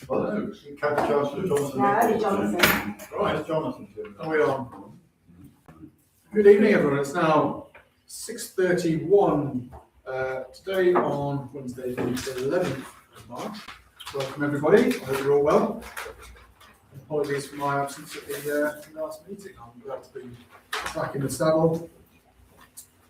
Well, Councillor Johnson. No, only Jonathan. Right, Jonathan. Are we on? Good evening, everyone. It's now 6:31 today on Wednesday, the 11th of March. Welcome, everybody. I hope you're all well. Apologies for my absence at the last meeting. I'm glad to be back in the saddle.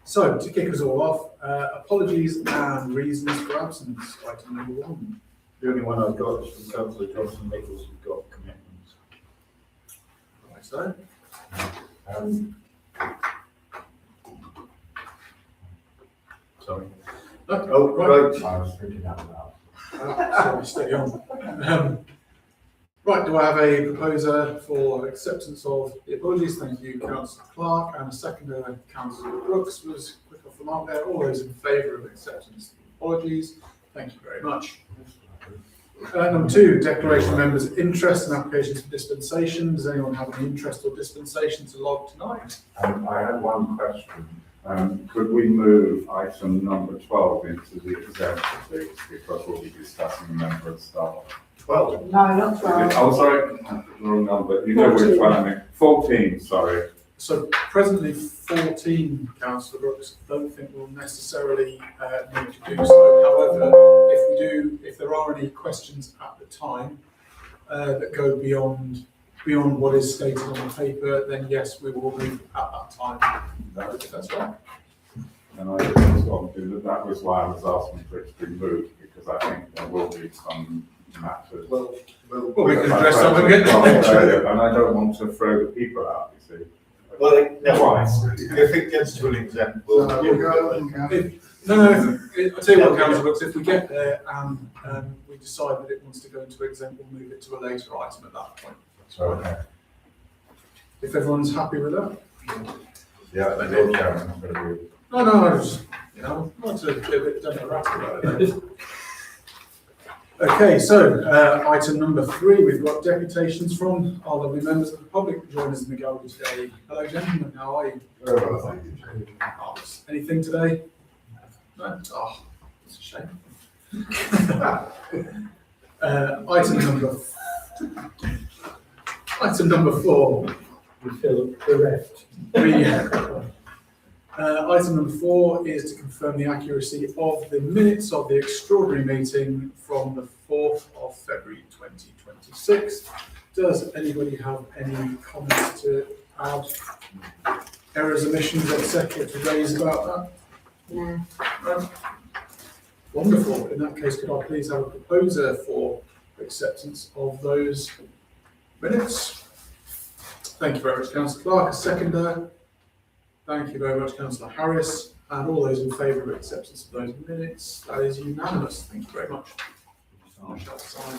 So, to kick us all off, apologies and reasons for absence. Item number 1. The only one I've got is from Councillor Johnson Nichols, who's got commitments. Right, so. Sorry. Oh, right. I was thinking out loud. Sorry, steady on. Right, do I have a proposer for acceptance of the apologies? Thank you, Councillor Clark, and a seconder, Councillor Brooks, was quick off the mark there. All those in favour of acceptance of the apologies? Thank you very much. Number 2, declaration of members' interest in applications for dispensation. Does anyone have any interest or dispensation to log tonight? I had one question. Could we move item number 12 into the exempt, please, because we'll be discussing member of staff. 12. No, not 12. Oh, sorry, wrong number. You know which one I mean. 14, sorry. So presently 14, Councillor Brooks, don't think we'll necessarily need to do so. However, if there are any questions at the time that go beyond what is stated on the paper, then yes, we will move at that time. If that's right. And I just want to do that. Was why I was asking for it to be moved, because I think there will be some matters. Well, we can address some of it. And I don't want to throw the people out, you see. well, no, if it gets to an exempt, we'll No, give I'll tell you what, Councillor Brooks, if we get there and we decide that it wants to go into exempt, we'll move it to a later item at that point. So, okay. If everyone's happy with that. Yeah, I know, Chairman. I'm going to be. No, I just, not to be a bit democratic about it. Okay, so item number 3, we've got deputations from our lovely members of the public who join us in the gallery today. Hello, gentlemen, how are you? Thank you. Anything today? No? Oh, it's a shame. Item number 4. We feel bereft. Item number 4 is to confirm the accuracy of the minutes of the extraordinary meeting from the 4th of February 2026. Does anybody have any comments to add, errors, omissions, etc. to raise about that? No. No? Wonderful. In that case, could I please have a proposer for acceptance of those minutes? Thank you very much, Councillor Clark. A seconder. Thank you very much, Councillor Harris. And all those in favour of acceptance of those minutes, that is unanimous. Thank you very much. I shall sign.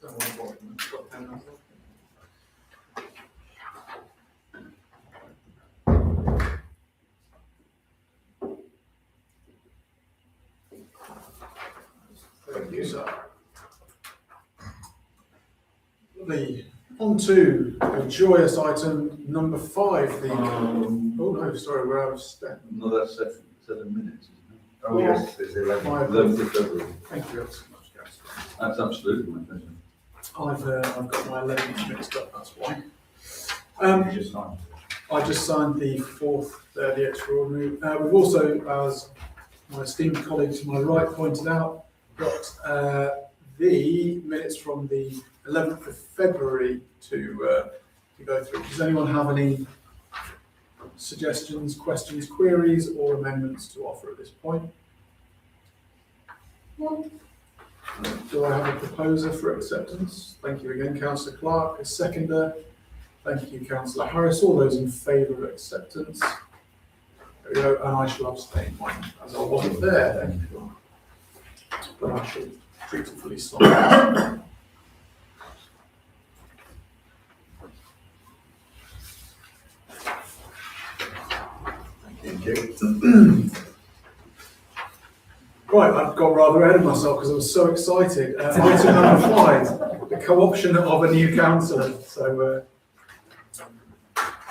Don't want to bother them. Got a pen now. Thank you, sir. Lovely. On to a joyous item number 5. The oh no, sorry, we're out of step. No, that's 7 minutes, isn't it? Oh, yes, it's 11. 11th of February. Thank you ever so much, guys. That's absolutely my pleasure. I've got my 11th mixed up, that's why. You just signed. I just signed the 4th, the extraordinary. We've also, as my esteemed colleague to my right pointed out, got the minutes from the 11th of February to go through. Does anyone have any suggestions, questions, queries, or amendments to offer at this point? No. Do I have a proposer for acceptance? Thank you again, Councillor Clark. A seconder. Thank you, Councillor Harris. All those in favour of acceptance? There we go, and I shall abstain mine, as I wasn't there. Thank you. But I shall dutifully sign. Thank you. Right, I've got rather ahead of myself because I was so excited. Item number 5, the co-option of a new councillor. So,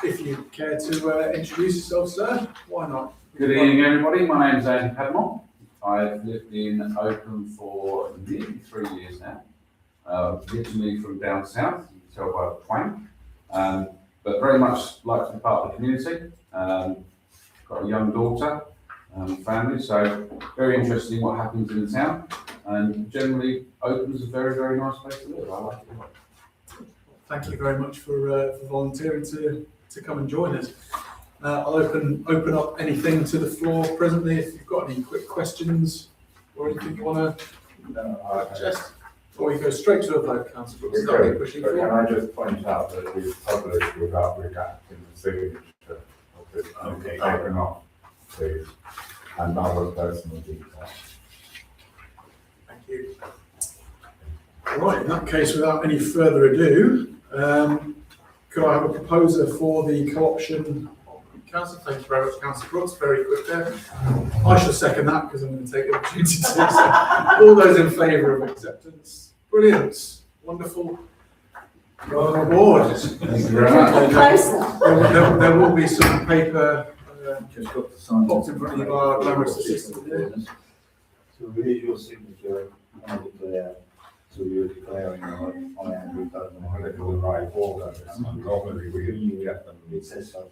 if you care to introduce yourself, sir, why not? Good evening, everybody. My name is Andy Padmore. I've lived in Oakham for nearly 3 years now. originally from down south, you can tell by the twang, but very much like to be part of the community. Got a young daughter, family, so very interested in what happens in the town, and generally Oakham is a very, very nice place to live. I like it a lot. Thank you very much for volunteering to come and join us. I'll open up anything to the floor presently. If you've got any quick questions or anything you want to suggest, or you go straight to a vote, Councillor Brooks. Is that what you're pushing But can for? I just point out that we've published without redacting the signature of this, Okay. taken off, please, and other personal details. Thank you. Right, in that case, without any further ado, could I have a proposer for the co-option? Councillor, thank you very much, Councillor Brooks, very quick there. I shall second that because I'm going to take the opportunity to do so. All those in favour of acceptance? Brilliant, wonderful. Welcome aboard. Thank you very much. Closer. There will be some paper Just got to sign. popped in front of our glamorous assistant here. So here's your signature on the there. So you're declaring I am I'm going to do the right order. Normally we get them It says so.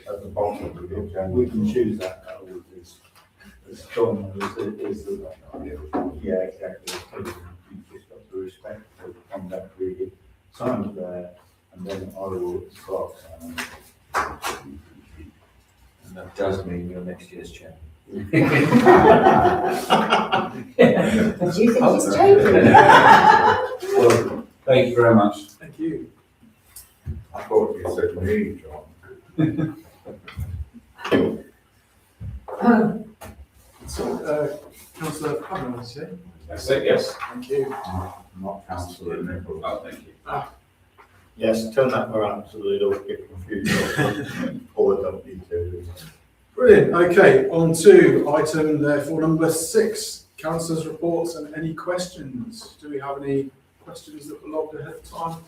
at the bottom of the agenda. We can choose that now with this. As John is the, yeah, exactly. You've just got to respect the conduct reading, sign there, and then I will start signing. And that does mean you're next year's chairman. But you think he's joking? Well, thank you very much. Thank you. I thought you said me, John. So, Councillor Pablo, I say. That's it, yes. Thank you. Not Councillor Nichols. Oh, thank you. Yes, turn that around so they don't get confused. Or don't need to. Brilliant. Okay, on to item therefore number 6, councillors' reports and any questions. Do we have any questions that were logged ahead of time?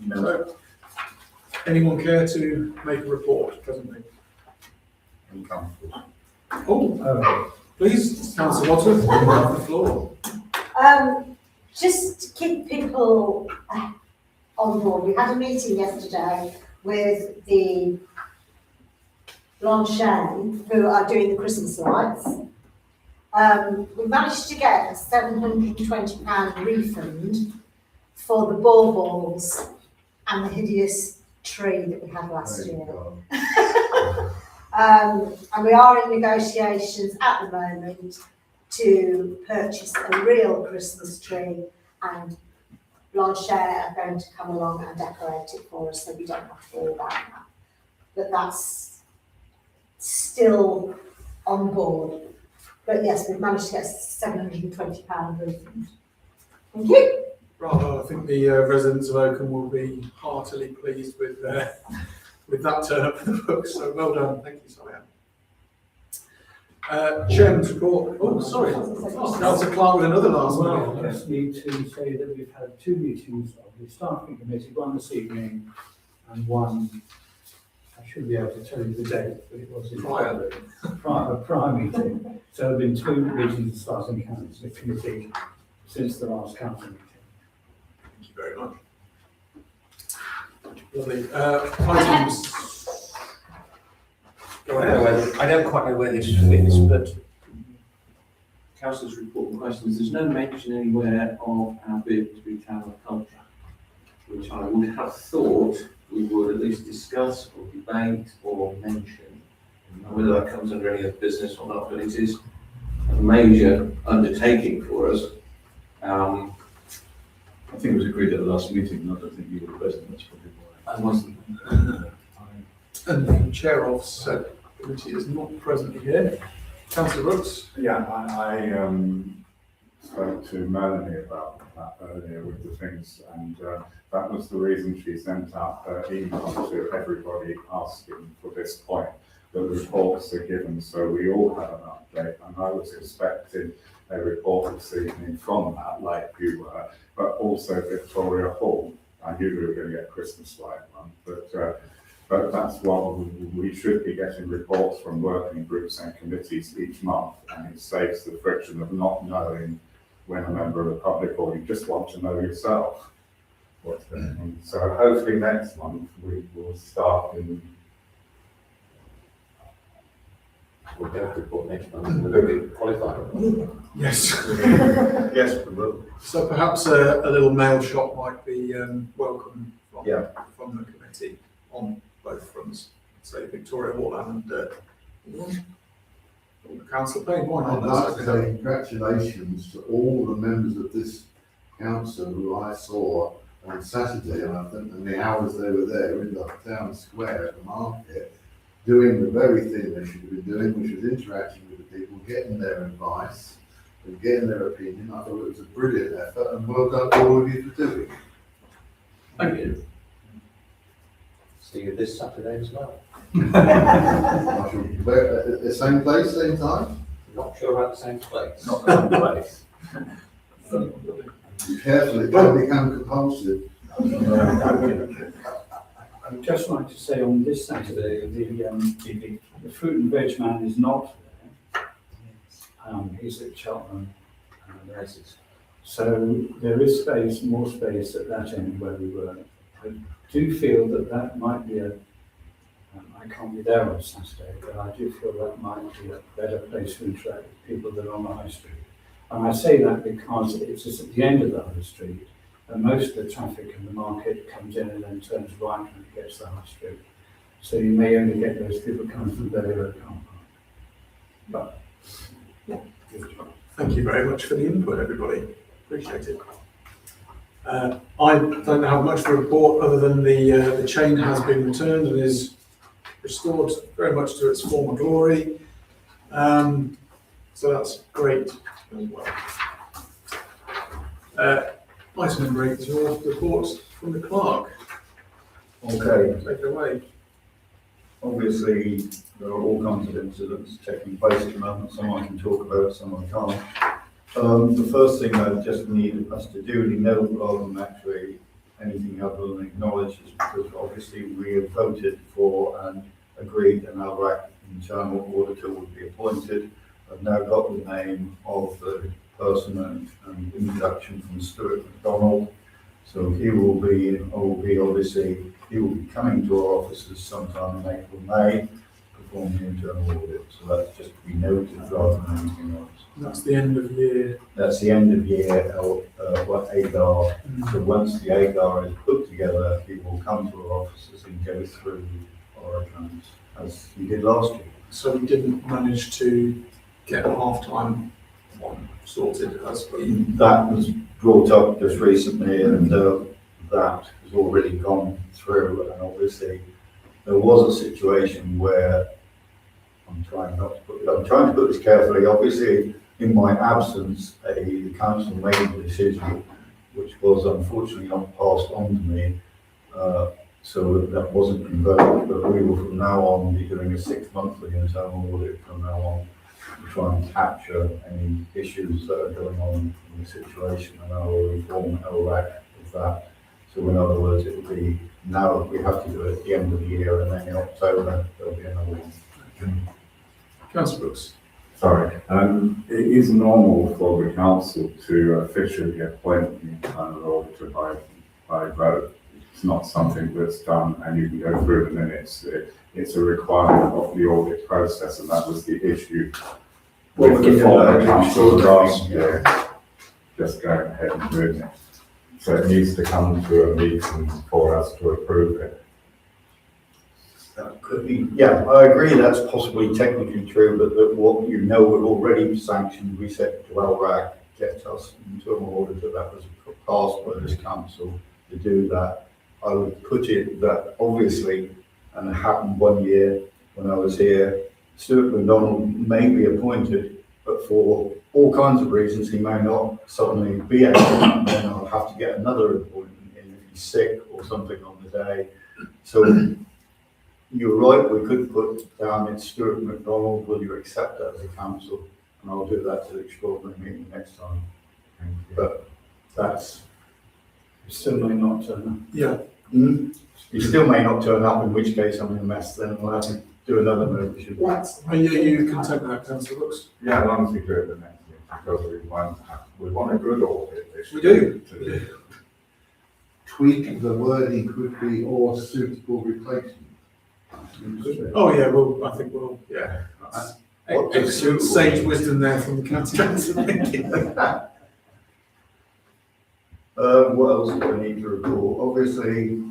No. Anyone care to make a report presently? Uncomfortable. Oh, please, Councillor Wadsworth, you have the floor. Just to keep people on board, we had a meeting yesterday with the Blanchet, who are doing the Christmas lights. We managed to get a £720 refund for the baubles and the hideous tree that we had last year. And we are in negotiations at the moment to purchase a real Christmas tree, and Blanchet are going to come along and decorate it for us so we don't have to worry about that. But that's still on board. But yes, we've managed to get £720 refund. Thank you. Bravo, I think the residents of Oakham will be heartily pleased with that turn up in the book, so well done. Thank you, Sally. Chairman's report. Oh, sorry. Councillor Clark with another last Well, one. I just need to say that we've had 2 meetings of the staffing committee, one this evening and one, I should be able to tell you the date, but it was a prior meeting. So there have been 2 meetings of starting council committee since the last council meeting. Thank you very much. Lovely. Items. Go ahead. I don't quite know where this fits, but councillor's report and questions, there's no mention anywhere of our bid to be town of Culture, which I would have thought we would at least discuss or debate or mention. Whether that comes under any other business or not, but it is a major undertaking for us. I think it was agreed at the last meeting, I don't think you were present, that's probably why. I wasn't. And the chair of said committee is not presently here. Councillor Brooks. Yeah, I spoke to Melanie about that earlier with the things, and that was the reason she sent out her email to everybody asking for this point. The reports are given, so we all have an update, and I was expecting a report this evening from that, like you were, but also Victoria Hall. I knew we were going to get Christmas light one, but that's what we should be getting reports from working groups and committees each month, and it saves the friction of not knowing when a member of the public or you just want to know yourself what's going on. So hopefully next month we will start in. We'll get a report next month, we'll be qualified. Yes. Yes, we will. So perhaps a little mail shot might be welcome from, Yeah. from the committee on both fronts. Say Victoria Hall and Council Payne. Why I'd not? like to say congratulations to all the members of this council who I saw on Saturday, and I think in the hours they were there in the town square at the market, doing the very thing they should have been doing, which was interacting with the people, getting their advice and getting their opinion. I thought it was a brilliant effort, and well done to all of you for doing it. Thank you. See you this Saturday as well. I shall be at the same place, same time. Not sure about the same place. Not the same place. Be careful, it can become compulsive. I'd just like to say on this Saturday, the fruit and veg man is not there. He's at Cheltenham races. So there is space, more space at that end where we were. I do feel that might be I can't be there on Saturday, but I do feel that might be a better place to interact with people than on the high street. And I say that because it's just at the end of the high street, and most of the traffic in the market comes in and then turns right when it gets to the high street. So you may only get those people coming from Belly Road car park. But, Thank you very much for the input, everybody. Appreciate it. I don't have much to report other than the chain has been returned and is restored very much to its former glory. So that's great as well. Item number 8 is your report from the clerk. Okay. Take it away. Obviously, there are all kinds of incidents taking place at the moment. Some I can talk about, some I can't. The first thing I just need us to duly note, rather than actually anything other than acknowledge, is because obviously we have voted for and agreed an LRAC internal auditor would be appointed. I've now got the name of the person and introduction from Stuart McDonald. So he will be coming to our offices sometime in April, May, performing the internal audit. So that's just to be noted rather than anything else. That's the end of year. That's the end of year, AGAR. So once the AGAR is put together, he will come to our offices and go through our accounts, as he did last year. So we didn't manage to get a half-time one sorted as we. That was brought up just recently, and that has already gone through. And obviously, there was a situation where I'm trying to put this carefully. Obviously, in my absence, the council made a decision which was unfortunately not passed on to me. So that wasn't invoked, but we will from now on be doing a 6-monthly internal audit from now on to try and capture any issues that are going on in the situation, and I will inform LRAC of that. So in other words, it will be now we have to do it at the end of the year, and then in October there'll be another one. Councillor Brooks. Sorry, it is normal for the council to officially appoint the internal auditor by vote. It's not something that's done and you can go through the minutes. It's a requirement of the audit process, and that was the issue Well, with we the can former do that. council last year. Just going ahead and doing it. So it needs to come to a meeting for us to approve it. That could be, yeah, I agree that's possibly technically true, but that what you know we've already sanctioned, we said to LRAC, get us internal auditor, that was passed by this council to do that. I would put it that obviously, and it happened one year when I was here, Stuart McDonald may be appointed, but for all kinds of reasons, he may not suddenly be able, and then I'll have to get another appointment in if he's sick or something on the day. So you're right, we could put down it's Stuart McDonald, will you accept that as a council? And I'll do that to the extraordinary meeting next time. But that's, you still may not turn up. Yeah. you still may not turn up, in which case I'm in a mess, then we'll have to do another motion. Let's. You can take that, Councillor Brooks. Yeah, as long as we do it the next year, because We want a good audit. This We do. to- Tweak the wording could be or suitable replacement. Oh, yeah, well, I think we'll, yeah. That's What does excellent suitable sage mean? wisdom there from the county council. Thank you. What else do I need to report? Obviously,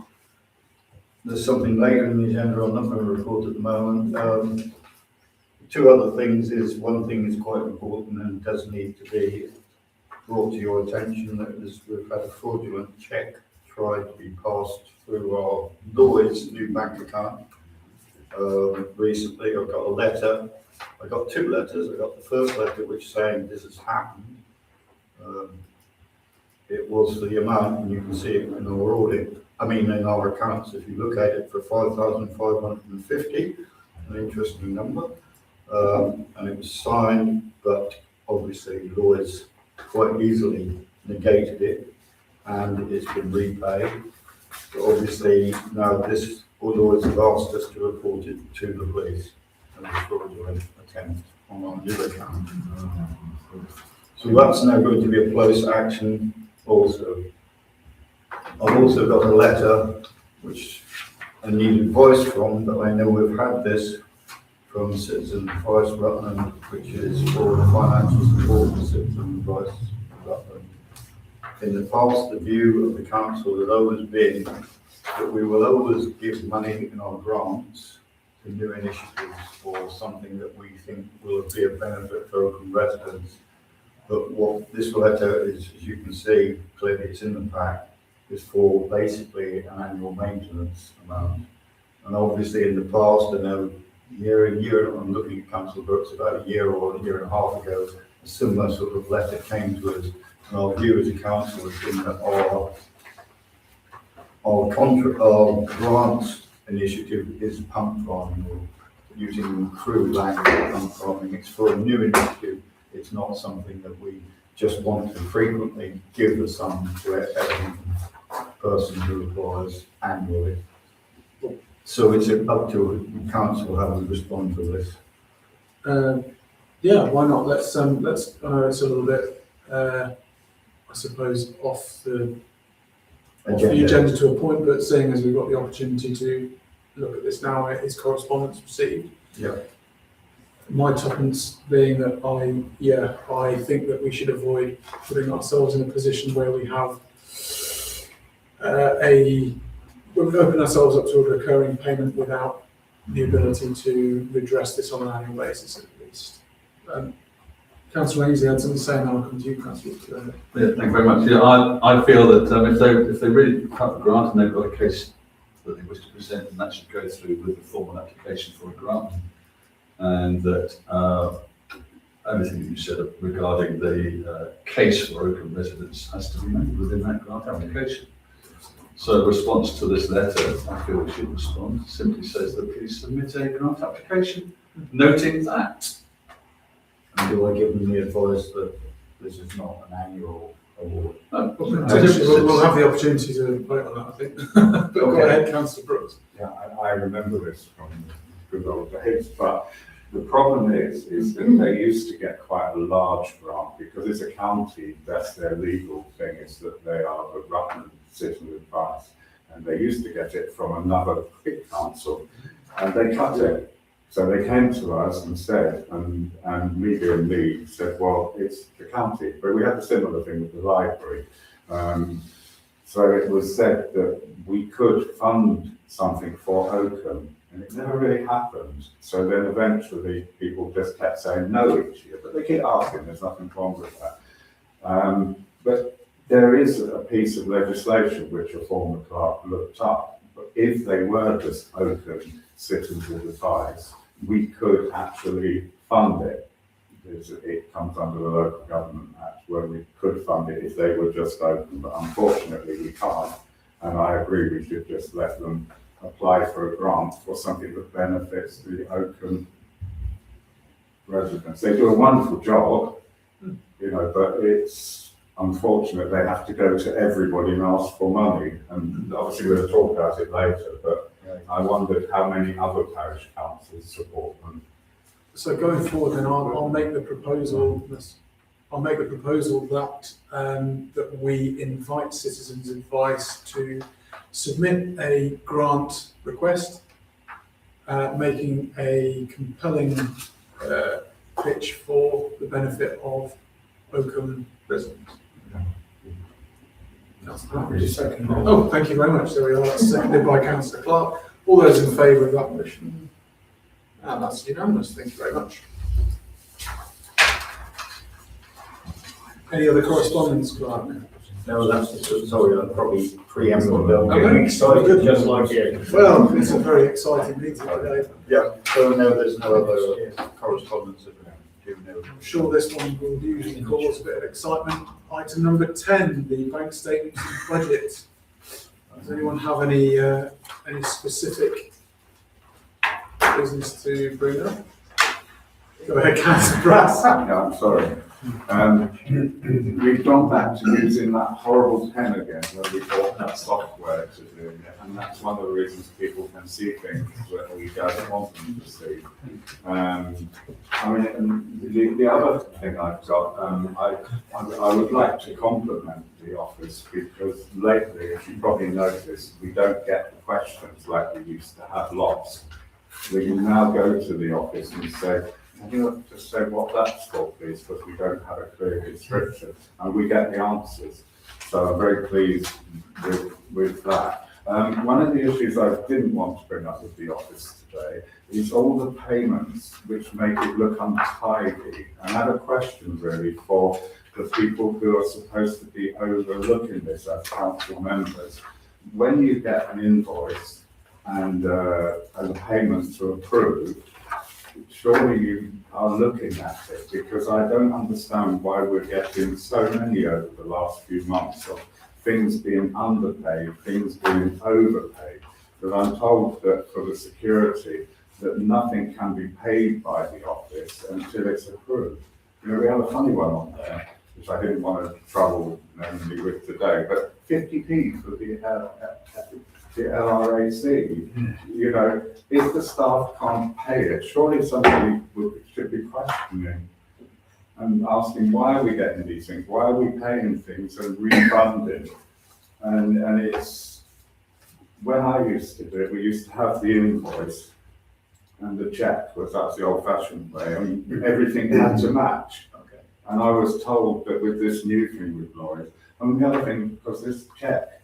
there's something later in the agenda I'm not going to report at the moment. Two other things is, one thing is quite important and does need to be brought to your attention, that is we've had a fraudulent cheque tried to be passed through our Lloyd's new bank account. Recently, I got a letter. I got two letters. I got the first letter which saying this has happened. It was the amount, and you can see it in our audit, in our accounts, if you look at it, for 5,550, an interesting number. And it was signed, but obviously Lloyd's quite easily negated it, and it's been repaid. But obviously now Lloyd's have asked us to report it to the police as a fraudulent attempt on our new account. So that's now going to be a close action also. I've also got a letter which I need advice from, but I know we've had this from Citizen Advice Rutland, which is for the financial support for Citizen Advice Rutland. In the past, the view of the council has always been that we will always give money in our grants to new initiatives or something that we think will be of benefit for local residents. But what this letter is, as you can see, clearly it's in the pack, is for basically an annual maintenance amount. And obviously in the past, I know I'm looking at Councillor Brooks, about a year or a year and a half ago, a similar sort of letter came to us. And our view as a council has been that our grant initiative is pump farming, or using crude language, pump farming. It's for a new initiative. It's not something that we just want to frequently give the sum to every person who applies annually. So it's up to the council how we respond to this. Yeah, why not? Let's I know it's a little bit, I suppose, off the agenda to a point, but seeing as we've got the opportunity to look at this now, it is correspondence received. Yeah. My tuppence being that I think that we should avoid putting ourselves in a position where we have we've opened ourselves up to a recurring payment without the ability to redress this on an annual basis at least. Councillor Ainsley had something to say, and I'll come to you, Councillor. Yeah, thank you very much. Yeah, I feel that if they really cut the grant and they've got a case that they wish to present, then that should go through with a formal application for a grant. And that everything that you said regarding the case for Oakham residents has to be made within that grant application. So response to this letter, I feel we should respond, simply says that please submit a grant application, noting that. And do I give them the advice that this is not an annual award? We'll have the opportunity to vote on that, I think. But go ahead, Councillor Brooks. Yeah, I remember this from good old days, but the problem is that they used to get quite a large grant because as a county, that's their legal thing, is that they are the Rutland Citizen Advice, and they used to get it from another big council, and they cut it. So they came to us and said, and Media and Lee said, well, it's the county, but we had a similar thing with the library. So it was said that we could fund something for Oakham, and it never really happened. So then eventually people just kept saying no each year, but they keep asking, there's nothing wrong with that. But there is a piece of legislation which a former clerk looked up, but if they were just Oakham Citizens Advice, we could actually fund it. It comes under the Local Government Act where we could fund it if they were just Oakham, but unfortunately we can't. And I agree, we should just let them apply for a grant for something that benefits the Oakham residents. They do a wonderful job, but it's unfortunate they have to go to everybody and ask for money. And obviously we'll talk about it later, but I wondered how many other parish councils support them. So going forward, then I'll make the proposal. I'll make the proposal that, that we invite Citizens Advice to submit a grant request, making a compelling pitch for the benefit of Oakham residents. Oh, thank you very much. There we are. That's seconded by Councillor Clark. All those in favour of that motion? And that's unanimous. Thank you very much. Any other correspondence, Clark? No, that's, sorry, I'm probably preempting, but I'm Okay. getting excited just like you. Well, it's a very exciting meeting today. Yeah, so no, there's no other correspondence of I'm sure this one will usually cause a bit of excitement. Item number 10, the bank statements and budget. Does anyone have any specific business to bring up? Go ahead, Councillor Brass. Yeah, I'm sorry. We've gone back to using that horrible pen again when we bought that software to do it, and that's one of the reasons people can see things that we don't want them to see. I mean, and the other thing I've got, I would like to compliment the office because lately, as you probably noticed, we don't get the questions like we used to have lots. We can now go to the office and say, can you just say what that's for, please, because we don't have a clear description, and we get the answers. So I'm very pleased with that. One of the issues I didn't want to bring up with the office today is all the payments which make it look untidy. And I have a question really for the people who are supposed to be overlooking this as council members. When you get an invoice and payments are approved, surely you are looking at it, because I don't understand why we're getting so many over the last few months of things being underpaid, things being overpaid. But I'm told that for the security, that nothing can be paid by the office until it's approved. You know, we have a funny one on there, which I didn't want to trouble mainly with today, but 50p for the LRAC, you know, if the staff can't pay it, surely somebody should be questioning and asking, why are we getting these things? Why are we paying things and refunding? And it's, when I used to do it, we used to have the invoice and the check, because that's the old fashioned way, and everything had to match. Okay. And I was told that with this new thing with Lloyd, and the other thing, because this check,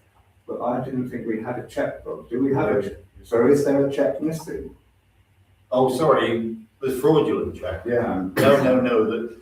but I didn't think we had a checkbook. Do we have a check? So is there a check missing? Oh, sorry, the fraudulent check. Yeah. No, that,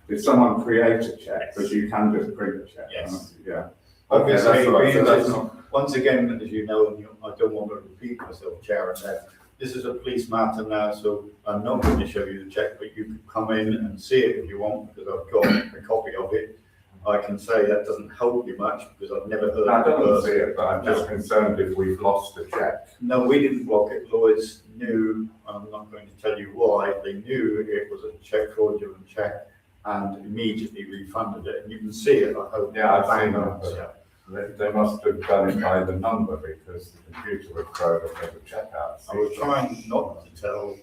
Did someone create a check? Because you can just print a check. Yes. Yeah. obviously, Okay, that's all right. So that's not, once again, as you know, and I don't want to repeat myself, Chair, and that this is a police matter now, so I'm not going to show you the check, but you can come in and see it if you want, because I've got a copy of it. I can say that doesn't help you much, because I've never heard I of the don't person. see it, but I'm just concerned if we've lost a check. No, we didn't block it. Lloyds knew, I'm not going to tell you why, they knew it was a fraudulent check and immediately refunded it. And you can see it, I hope. Yeah, I've seen Bang, that. yeah. They must have done it by the number, because the computer would throw the check out. I was trying not to tell.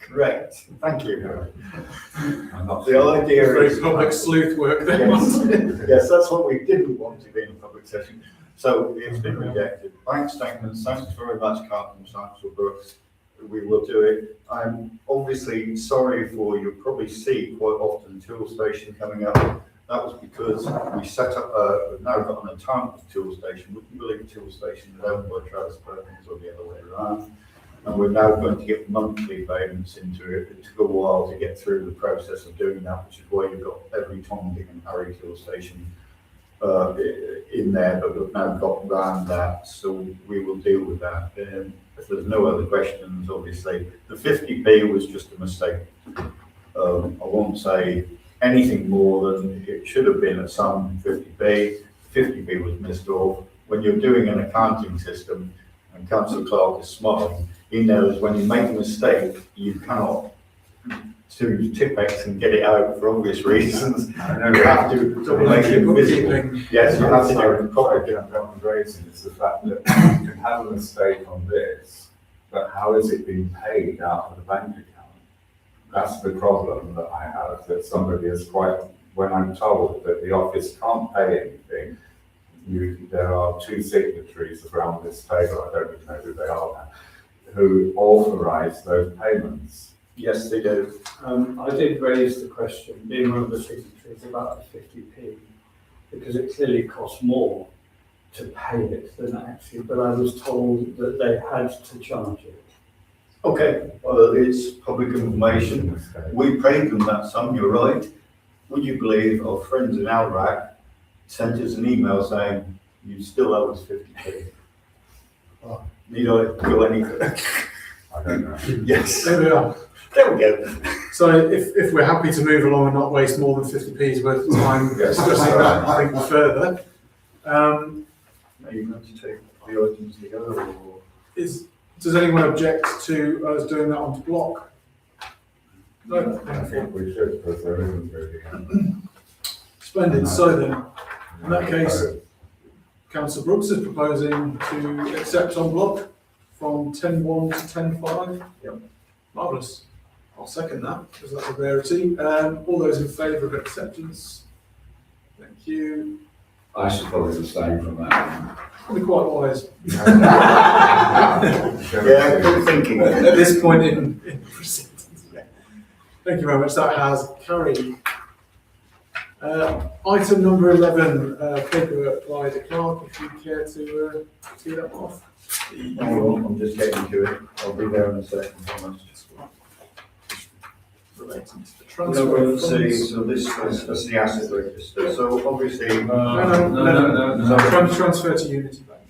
Correct. Thank you. I'm not The idea Very is. public sleuth work there. Yes, that's what we didn't want to be in a public session. So it's been rejected. Bank statements, thanks very much, Councillor Brooks. We will do it. I'm obviously sorry for, you'll probably see quite often Tool Station coming up. That was because we set up, we've now got an account Tool Station. Would you believe a Tool Station without by Travis Perkins or the other way around? And we're now going to get monthly payments into it. It took a while to get through the process of doing that, which is why you've got every Tom, Dick and Harry Tool Station in there, but we've now got around that, so we will deal with that. If there's no other questions, obviously, the 50p was just a mistake. I won't say anything more than it should have been at some 50p. 50p was missed off. When you're doing an accounting system, and Councillor Clark is smiling, he knows when you make a mistake, you cannot do Tipex and get it out for obvious reasons. You have to make it visible. Yes, you have to do it properly. I'm raising is the fact that you can have a mistake on this, but how is it being paid out of the bank account? That's the problem that I have, that somebody is when I'm told that the office can't pay anything, there are two signatories around this table, I don't even know who they are now, who authorise those payments. Yes, they do. I did raise the question, being one of the signatories, about the 50p, because it clearly costs more to pay it than actually, but I was told that they had to charge it. Okay, well, it's public information. We paid them that sum, you're right. Would you believe our friends in Alrac sent us an email saying, you still owe us 50p? Oh. Need I do anything? I don't know. Yes, There we are. there we go. So if we're happy to move along and not waste more than 50p's worth of time Yes. discussing that, I think further, Are you going to take the items together or? does anyone object to us doing that on block? No. I think we should, because there isn't really. Splendid. So then, in that case, Councillor Brooks is proposing to accept on block from 10.1 to 10.5. Yep. Marvellous. I'll second that, because that's a rarity. All those in favour of acceptance? Thank you. I should probably abstain from that. Probably quite wise Yeah, good thinking. at this point in proceedings. Thank you very much. That has carried. Item number 11, paperwork by the clerk, if you care to tee that off. Hang on, I'm just getting to it. I'll be there in a second. Almost. Relating to the No, transfer we'll of see, funds. so this is the asset register, so obviously. No. Transfer to Unity Bank.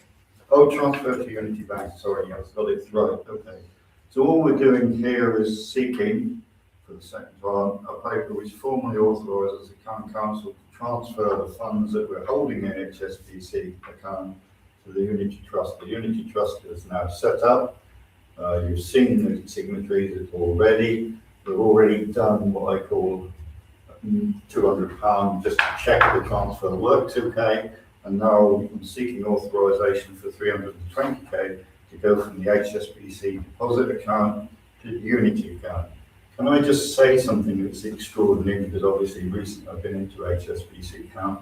Oh, transfer to Unity Bank, sorry, yes, got it right, okay. So all we're doing here is seeking, for the second time, a paper which formally authorises the Town Council to transfer the funds that we're holding in HSBC account to the Unity Trust. The Unity Trust is now set up. You've seen the signatories already. We've already done what I call £200 just to check the transfer works okay. And now I'm seeking authorisation for 320k to go from the HSBC deposit account to the Unity account. Can I just say something that's extraordinary, because obviously recently I've been into HSBC account.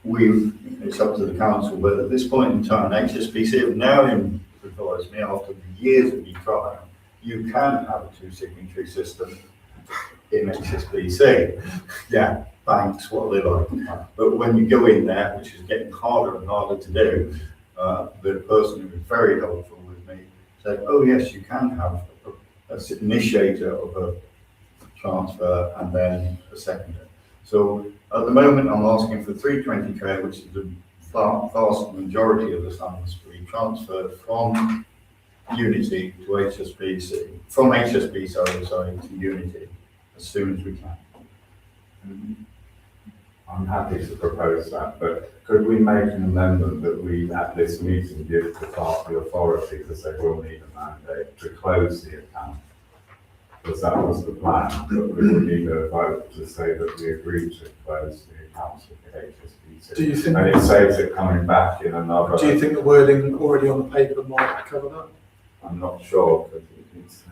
It's up to the council, but at this point in time, HSBC have now advised me after years of me trying, you can have a two-signatory system in HSBC. Yeah, banks, what they like. But when you go in there, which is getting harder and harder to do, the person who was very helpful with me said, oh yes, you can have an initiator of a transfer and then a seconder. So at the moment, I'm asking for 320k, which is the vast majority of the funds to be transferred from Unity to HSBC, from HSBC, sorry, to Unity as soon as we can. I'm happy to propose that, but could we make an amendment that we, at this meeting, give the clerk the authority, because they will need a mandate, to close the account? Because that was the plan, but we would need a vote to say that we agreed to close the accounts with the HSBC. Do you think? And it saves it coming back in another. Do you think the wording already on the paper might cover that? I'm not sure, but it's.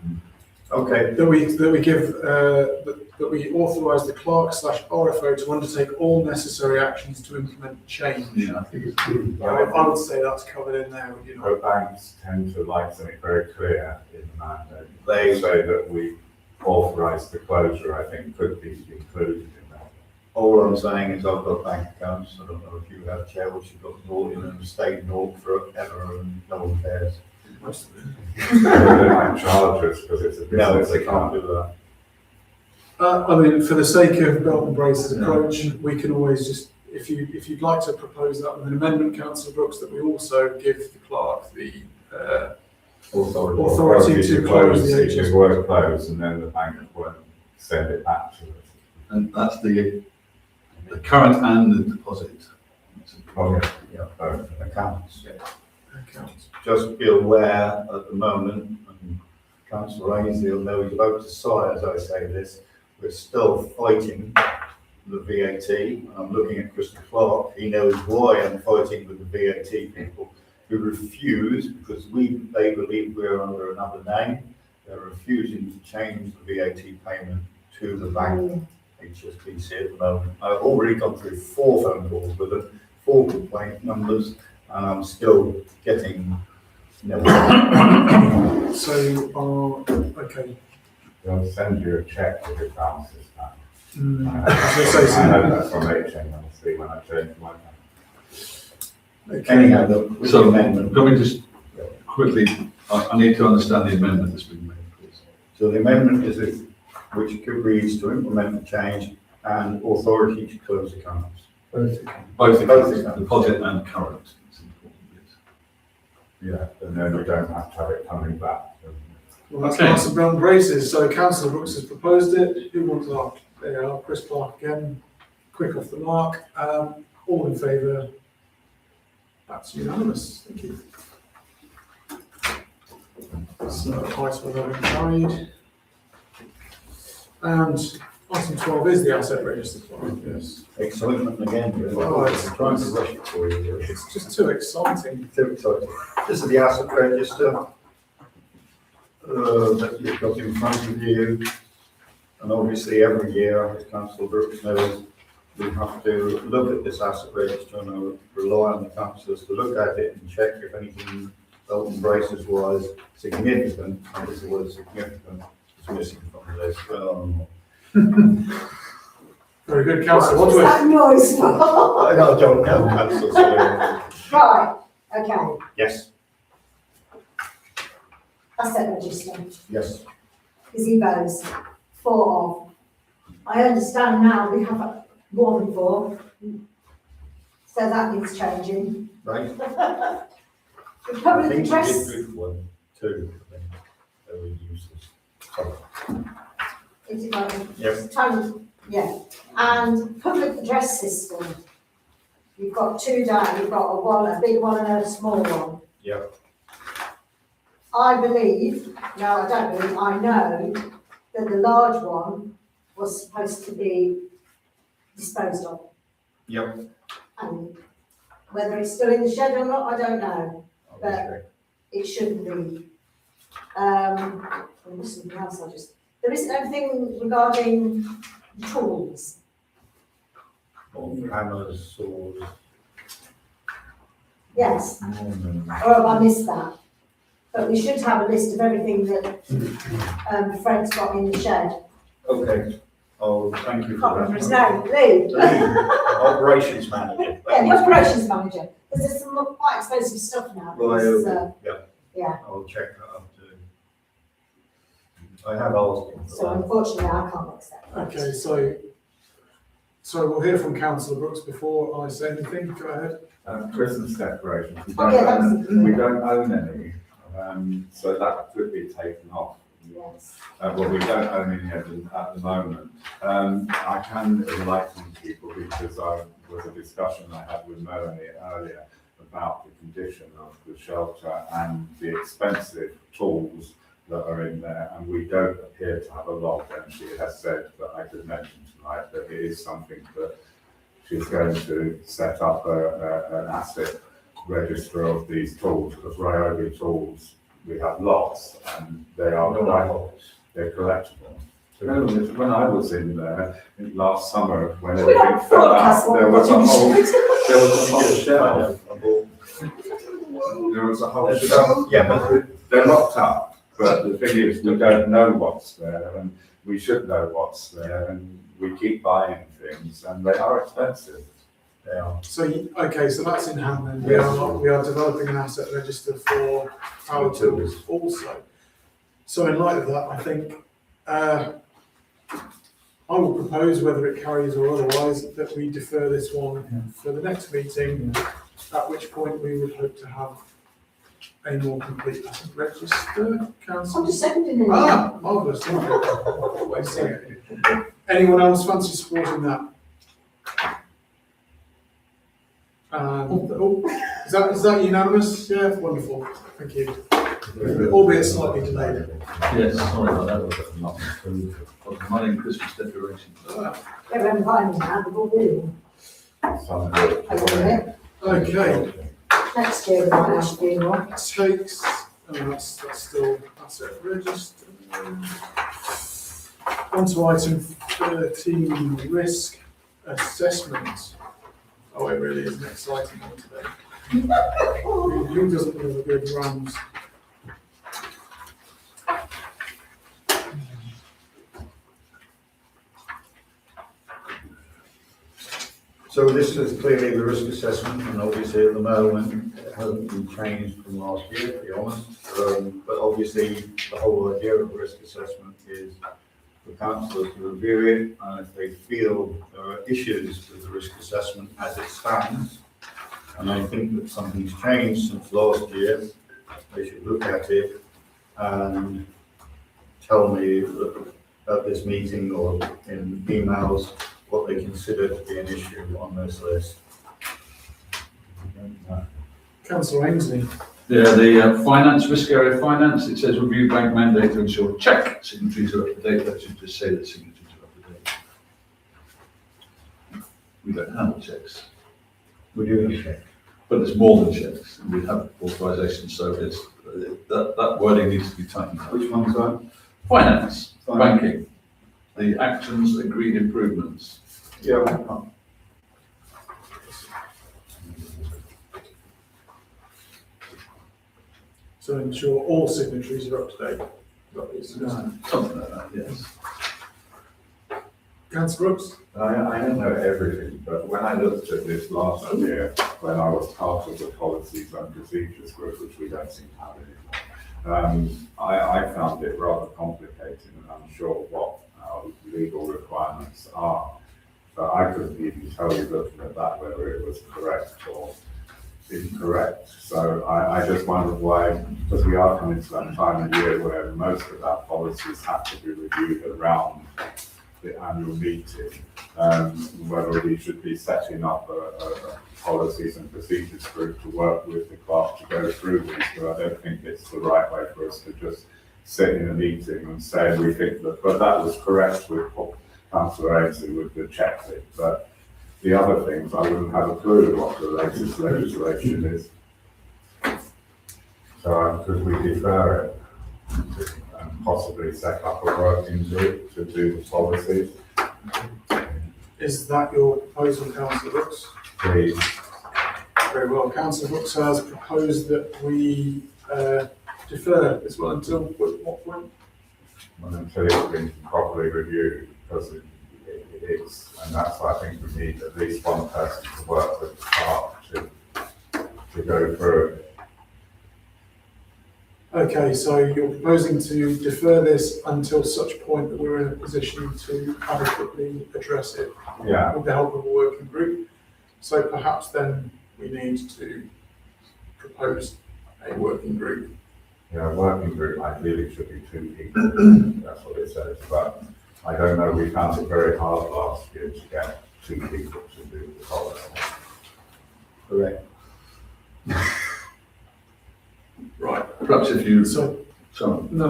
Okay, That we give that we authorise the clerk / RFO to undertake all necessary actions to implement change. Yeah. I think it's good. I would say that's covered in there. You know, But banks tend to like something very clear in the mandate. They- say that we authorise the closure, I think, could be included in that. all I'm saying is I've got bank accounts, I don't know if you have, Chair, which you've got naught in and stayed naught forever and no one cares. They might charge us because it's a No, business they can't account. do that. I mean, for the sake of belt and braces approach, we can always just, if you'd like to propose that with an amendment, Councillor Brooks, that we also give the clerk the authority to close the It HSBC. were closed and then the bank won't send it back to us. And that's the current and the deposit. Oh, Yeah, both. accounts. accounts. Just be aware at the moment, and Councillor Ainsley will know he's about to sigh as I say this, we're still fighting the VAT. And I'm looking at Christopher Clark, he knows why I'm fighting with the VAT people who refuse, because they believe we're under another name. they're refusing to change the VAT payment to the bank, HSBC at the moment. I've already gone through 4 phone calls with them, 4 complaint numbers, and I'm still getting no. So, okay. They'll send you a check with your balance this time. I was gonna say I know something. that's from HMRC when I changed my bank. Okay. Anyhow, with So, the amendment. can we just quickly, I need to understand the amendment that's been made, please. So the amendment is it, which reads to implement the change and authority to close accounts. Both Both accounts, accounts. deposit and current. It's important, yes. Yeah, and then we don't have to have it coming back. Well, that's Okay. Councillor Brown braces. So Councillor Brooks has proposed it. Who wants to ask? There you are, Chris Clark again. Quick off the mark. All in favour? That's unanimous. Thank you. So item 11 carried. And item 12 is the asset register. Yes. Excitement again, really. Oh, it's- I'm trying to rush it for you. Really. It's just too exciting. Too exciting. This is the asset register that you've got in front of you. And obviously every year, as Councillor Brooks knows, we have to look at this asset register and I rely on the councillors to look at it and check if anything belt and braces wise significant, and this word significant is missing from the list. Very good, Councillor What's Wadsworth. that noise for? I don't know, councillor, sorry. Right, okay, Yes, asset register, yes. gazebos, 4 of. I understand now we have more than 4, so that needs changing. Right. The I public think you address, did good 1, 2, I think. They were useless. Sorry. is it like, Yes. yeah, and public address system. You've got 2 down, you've got a big one and a small one. Yep. I believe, no, I don't believe, I know that the large one was supposed to be disposed of. Yep. And whether it's still in the shed or not, I don't know. I'll But- check. It shouldn't be. There's something else there isn't anything regarding tools. Or hammers, swords. Yes, or have I missed that? But we should have a list of everything that Fred's got in the shed. Okay. Oh, thank you Can't for remember his that. name, Lee. Operations manager. Yeah, the operations manager, because there's some quite expensive stuff now. Right, because, okay. yeah, I'll check that up too. I have asked him so for unfortunately I can't accept that. Okay, so we'll hear from Councillor Brooks before I say anything. Go ahead. Christmas decorations, Oh, yeah, that was- we don't own any, so that could be taken off. Yes. Well, we don't own any at the moment. I can enlighten people because there was a discussion I had with Melanie earlier about the condition of the shelter and the expensive tools that are in there, and we don't appear to have a lot, and she has said that I could mention tonight that it is something that she's going to set up an asset register of these tools, because Ryobi tools, we have lots, and they are quite, they're collectible. So when I was in there last summer, when We everything don't fell broadcast out, what there we're was a whole, doing. there was a whole shelf. There was a whole shelf. Yeah, but They're locked up, but the thing is, we don't know what's there, and we should know what's there, and we keep buying things, and they are expensive. they are. So, okay, so that's in hand then. We are developing an asset register for power tools also. So in light of that, I think, I will propose, whether it carries or otherwise, that we defer this one for the next meeting, at which point we would hope to have a more complete asset register. I'm Council? just seconding it. Marvellous, thank you. Wait a second. Anyone else fancy supporting that? Is that unanimous? Yeah, wonderful, thank you. Albeit slightly delayed. Yes, sorry about that. Money and Christmas decoration. Everyone buying now, the ball doing. Some I want it. Okay, Next year we might have to do one. takes That's still asset register. On to item 13, risk assessment. Oh, it really is an exciting one today. Who doesn't love a good RAMS? So this is clearly the risk assessment, and obviously at the moment, it hasn't been changed from last year, to be honest. But obviously, the whole idea of the risk assessment is for councillors to review it, and if they feel there are issues with the risk assessment as it stands, and I think that something's changed since last year, they should look at it and tell me at this meeting or in emails what they consider to be an issue on this list. Councillor Ainsley. Yeah, the finance, risk area finance, it says review bank mandate to ensure check signatories are up to date. That should just say that signatories are up to date. We don't handle checks, We do a check. but it's more than checks. We have authorization, so it's, that wording needs to be tightened up. Which one's that? Finance, Finance. banking, the actions, agreed improvements. Yeah. So ensure all signatories are up to date. That is- Something like that, yes. Councillor Brooks? I don't know everything, but when I looked at this last year, when I was part of the policies and procedures group, which we don't seem to have anymore, I found it rather complicated and unsure what our legal requirements are. But I couldn't even tell you looking at that whether it was correct or incorrect. So I just wondered why, because we are coming to that time of year where most of our policies have to be reviewed around the annual meeting, whether we should be setting up a policies and procedures group to work with the clerk to go through these, but I don't think it's the right way for us to just sit in a meeting and say we think that, but that was correct with what Councillor Ainsley with the check thing, but the other things, I wouldn't have a clue what the latest legislation is. So could we defer it and possibly set up a working group to do the policies? Is that your proposal, Councillor Brooks? Please. Very well. Councillor Brooks has proposed that we defer this one until what point? Until it's been properly reviewed, because it is, and that's why I think we need at least one person to work with the clerk to go through it. Okay, so you're proposing to defer this until such point that we're in a position to adequately address it Yeah, with the help of a working group. So perhaps then we need to propose a working group. yeah, working group ideally should be 2 people, that's what it says, but I don't know, we found it very hard last year to get 2 people to do the policy. Correct. Right. Perhaps if you, So, sorry. no,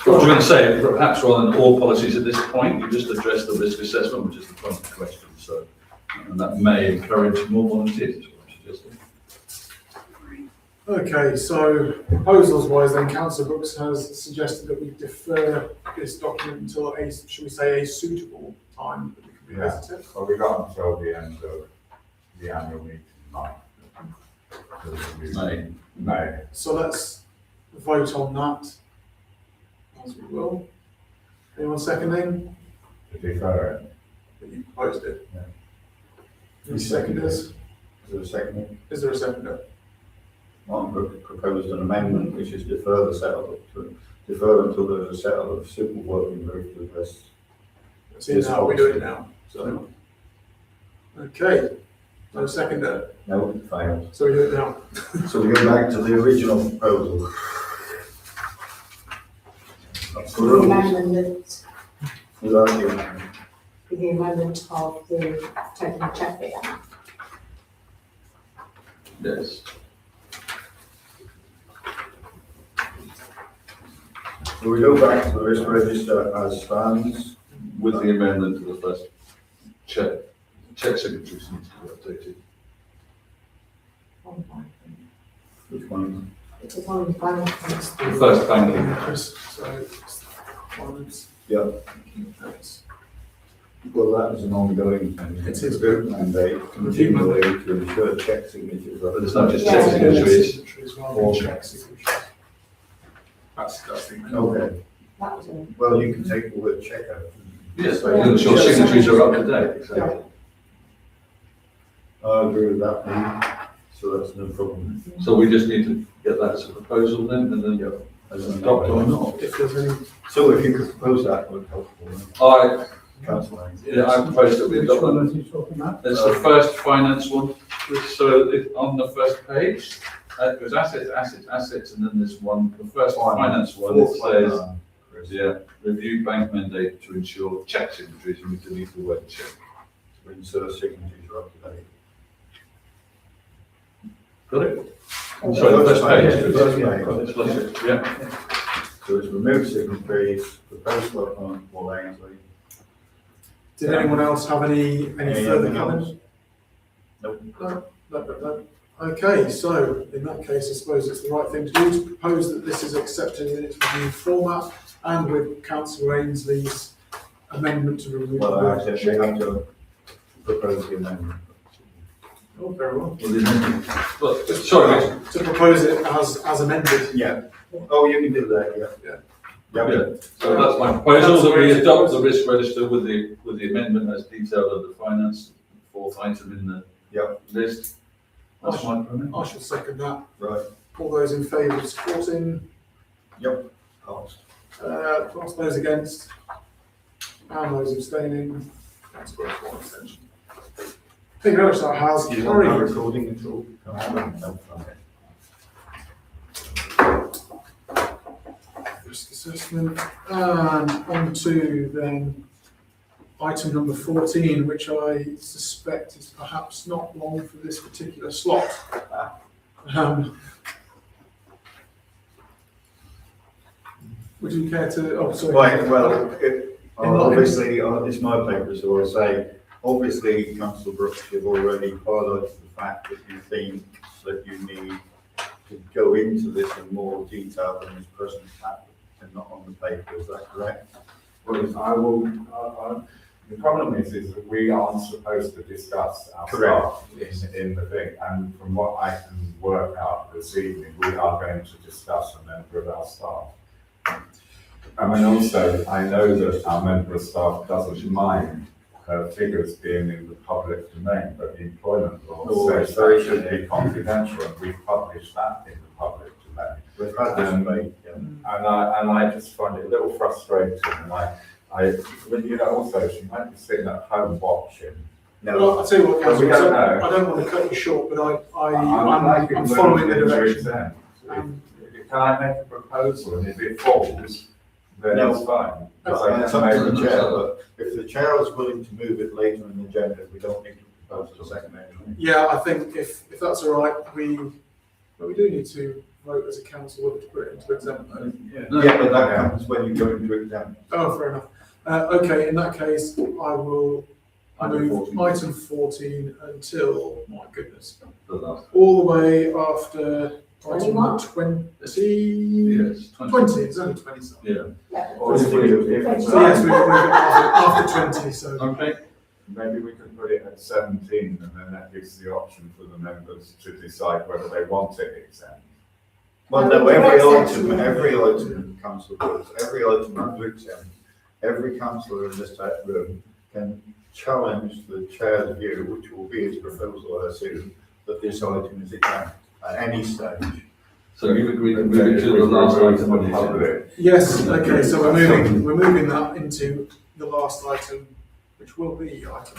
What I was going to say, perhaps rather than all policies at this point, you just address the risk assessment, which is the point of the question. So, and that may encourage more volunteers, is what I'm suggesting. okay, so proposals wise then, Councillor Brooks has suggested that we defer this document until a, shall we say, a suitable time that we can Yeah. revisit it. Well, we got until the end of the annual meeting, May. May. May. So let's vote on that, as we will. Anyone seconding? To defer it. That you proposed it? Yeah. Any seconders? Is there a second? Is there a seconder? Martin proposed an amendment which is defer the setup defer until there's a setup of super working group to address. See how we do it now, so. Okay, no seconder, No, it failed. so we do it now. So we go back to the original proposal. The amendment, Without the amendment. with the amendment of the total check figure. Yes. So we go back to the risk register as stands. With the amendment to the first check signatories need to be updated. Which one? It is one of the finance. The first banking. Chris, so it's finance. Yeah. That's- Well, that was an ongoing thing. It is. Mandate continually to ensure check signatures. But it's not just Yeah. check signatories. Signatories rather Or than check signatures. That's the main. Okay, That was it. well, you can take the word check out. Yes, so your signatories are up to date, exactly. I agree with that, Lee. So that's no problem. So we just need to get that as a proposal then, and then adopt or not. If there's any, So if you could propose that, would help. Councillor. Yeah, I propose that we Which adopt one them. was he talking about? It's the first finance one, so on the first page, it goes assets, and then there's one, the first finance one, it says, yeah, review bank mandate to ensure check signatories, and we delete the word check. To ensure signatures are up to date. Got it? Sorry, the first page. The first page. It's lost it, yeah. So it's remove signatories, proposed on Paul Ainsley. did anyone else have any further Anything comments? else? Nope. No. Okay, so in that case, I suppose it's the right thing to do to propose that this is accepted in its reviewed format and with councillor Ainsley's amendment to remove the Well, word actually, check. they have to propose the amendment. Oh, very well. Well, sorry, Rich. To propose it as amended. Yeah. Oh, you can do that, yeah. Yeah. Yeah, so that's my proposal, that we adopt the risk register with the amendment as detailed of the finance, fourth item in the Yep. list. That's my comment. I shall second that. Right. All those in favour of supporting, Passed. whilst those against, and those abstaining, that's got one abstention. Thank you very much, that has Do you want that carried. recording at all? No. Risk assessment, and on to then item number 14, which I suspect is perhaps not long for this particular slot. Would you care to, oh, sorry. Right, well, obviously, it's my paper, so I say, obviously, councillor Brooks, you've already highlighted the fact that you think that you need to go into this in more detail than is present at and not on the paper, is that correct? Well, I will, the problem is that we aren't supposed to discuss our Correct. staff in the thing, and from what I can work out this evening, we are going to discuss a member of our staff. I mean, also, I know that our member of staff doesn't mind her figures being in the public domain, but the employment law Oh, says it's very that should be confidential, and we publish that in the public domain. We've had this debate, yeah. And I just find it a little frustrating, and but you know, also, she might be sitting at home watching. Well, I'll tell you what, Well, we councillor, don't know. I don't want to cut you short, but I'm I'm following the direction. Can I make a proposal, and if it falls, then No. it's fine. It's up to the chair, but if the chair is willing to move it later in the agenda, we don't need to propose a second anyway. Yeah, I think if that's all right, we do need to vote as a council whether to put it into exempt mode. Yeah, but that happens when you go into exam. Oh, fair enough. Okay, in that case, I will Item move 14. item 14 until, my goodness, The last, all the way after item 21? 20. yes, 20, it's only 20 something. Yeah, Yeah. Or if we- So yes, we move it after 20, so. okay, Maybe we can put it at 17, and then that gives the option for the members to decide whether they want it exempt. Well, no, every item, councillor Brooks, every item under exempt, every councillor in this room can challenge the chair's view, which will be his proposal, I assume, that this item is exempt at any stage. so you've agreed to move it to the last item on the agenda. Yes, okay, so we're moving that into the last item, which will be item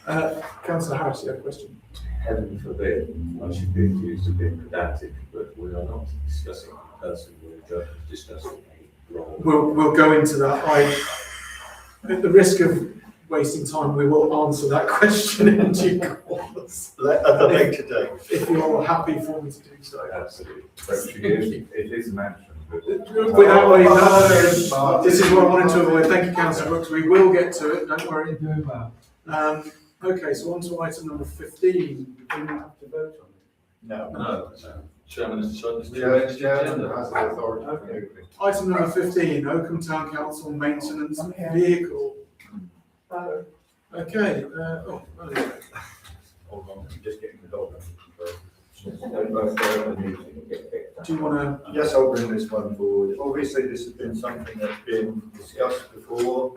20. Councillor Harris, you have a question? Heaven forbid, I should be accused of being pedantic, but we are not discussing a person, we're discussing a role. We'll go into that. At the risk of wasting time, we will answer that question in due course. At the later date. If you're happy for me to do so. Absolutely. But it is mentioned. Without way, no, this is what I wanted to avoid. Thank you, Councillor Brooks. We will get to it, don't worry. Okay, so on to item number 15. Do we have to vote on it? No. No, Chairman has decided to Chair- change the Chairman agenda. has the authority to do this. Item number 15, Oakham Town Council maintenance vehicle. Okay, Hold on, I'm just getting the dog. do you want to? Yes, I'll bring this one forward. Obviously, this has been something that's been discussed before.